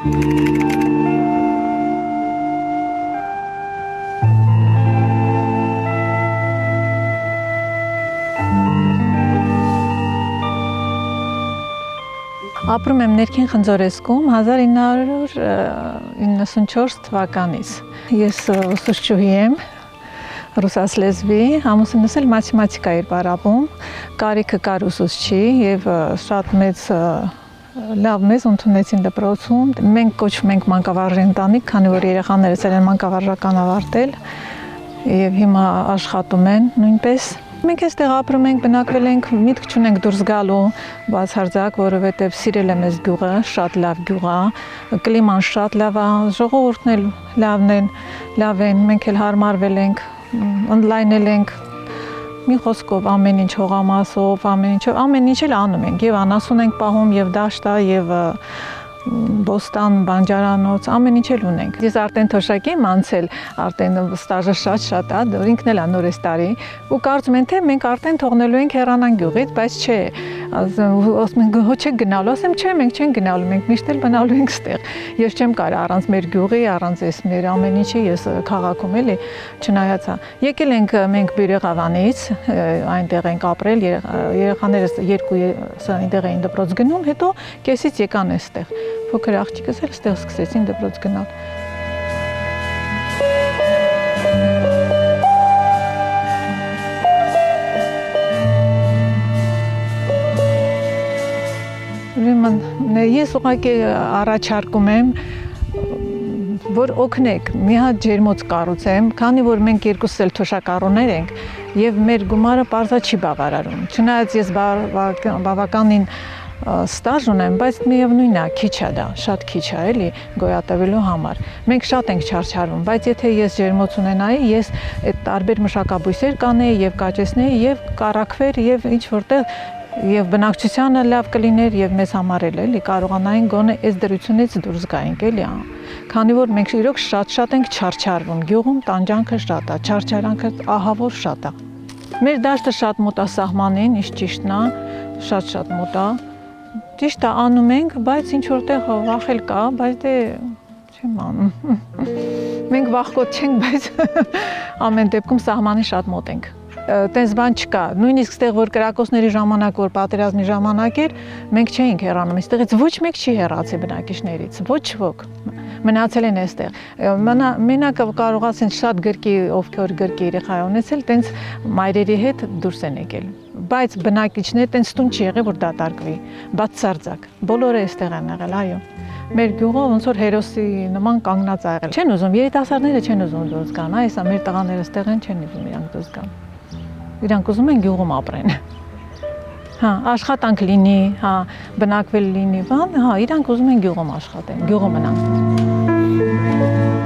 Ապրում եմ Ներքին Խնձորեսկում 1994 թվականից։ Ես ուսուցչուհի եմ, ռուսաց լեզվի, ամուսինս էլ մաթեմատիկա էր պարապում, կարիքը կար ուսուցչի եւ շատ լավ մեզ ընդունեցին դպրոցում։ Մենք կոչվում ենք մանկավարժի ընտանիք, քանի որ երեխաներս են մանկավարժական ավարտել եւ հիմա աշխատում են նույնպես։ Մենք այստեղ ապրում ենք, բնակվել ենք, միտք չունենք դուրս գալու բացարձակ, որովհետև սիրել եմ այս գյուղը, շատ լավ գյուղ է, կլիման շատ լավ է, ժողովուրդն էլ լավ են, մենք էլ հարմարվել ենք, ընդլայնել ենք, մի խոսքով ամեն ինչ հողամասով, ամեն ինչ էլ անում ենք, եւ անասուն ենք պահում, եւ դաշտա, եւ բոստան, բանջարանոց, ամեն ինչ էլ ունենք։ Ես արդեն թոշակի եմ անցել, արդեն ստաժը շատ է, ինքն էլ է նոր էս տարի, ու կարծում են թե մենք արդեն թողնելու ենք հեռանան գյուղից, բայց չէ, ասում են հո չեք գնալու, ասեմ չէ, մենք չենք գնալու, մենք միշտ էլ մնալու ենք ստեղ։ Ես չեմ կարող առանց մեր գյուղի, առանց էս մեր ամեն ինչի, ես քաղաքում էլի չնայածա։ Եկել ենք մենք Բյուրեղավանից, այնտեղ ենք ապրել, երեխաներս երկուսը այնտեղ էին դպրոց գնում, հետո կեսից եկան այստեղ։ Փոքր աղջիկս էլ ստեղ սկսեցին դպրոց գնալ։ Ես ուղղակի առաջարկում եմ, որ օգնեք, մի հատ ջերմոց կառուցեմ, քանի որ մենք երկուսս էլ թոշակառուներ ենք եւ մեր գումարը պարզա չի բավարարում։ Չնայած ես բավականին ստաժ ունեմ, բայց միևնույնն է, քիչ է դա, շատ քիչ է, էլի գոյատևելու համար։ Մենք շատ ենք չարչարվում, բայց եթե ես ջերմոց ունենայի, ես այդ տարբեր մշակաբույսեր կանեի եւ կաճեցնեի եւ կարակվեր եւ ինչ որտեղ եւ բնակչությանը լավ կլիներ եւ մեզ համար էլի կարողանային գոնե այս դրությունից դուրս գայինք, էլի։ Քանի որ մենք իրոք շատ ենք չարչարվում, գյուղում տանջանքը շատ է, չարչարանքը ահավոր շատ է։ Մեր դաշտը շատ մոտ է սահմանին, իշ ճիշտն է, շատ մոտ է։ Ճիշտ է անում ենք, բայց ինչ որտեղ վախել կա, բայց դե չեմ անում։ Մենք վախկոտ չենք, բայց ամեն դեպքում սահմանի շատ մոտ ենք։ Տես բան չկա, նույնիսկ ստեղ որ կրակոցների ժամանակ, որ պատերազմի ժամանակ էր, մենք չէինք հեռանում, այստեղից ոչ մեկ չի հեռացել բնակիչներից, ոչ ոք, մնացել են այստեղ։ Մենակ կարողացեն շատ գրկի, ովքեր գրկի երեխա ունեցել, տենց մայրերի հետ դուրս են եկել։ Բայց բնակիչներ տենց տուն չի եղել, որ դատարկվի, բացարձակ, բոլորը այստեղ են եղել, այո։ Մեր գյուղը ոնց որ հերոսի նման կանգնած ա եղել։ Չեն ուզում, երիտասարդները չեն ուզում դուրս գան, այսա մեր տղաները այստեղ են, չեն ուզում իրանք դուրս գան։ Իրանք ուզում են գյուղում ապրեն։ Հա, աշխատանք լինի, հա, բնակվել լինի, բան, հա, իրանք ուզում են գյուղում աշխատեն, գյուղում մնան։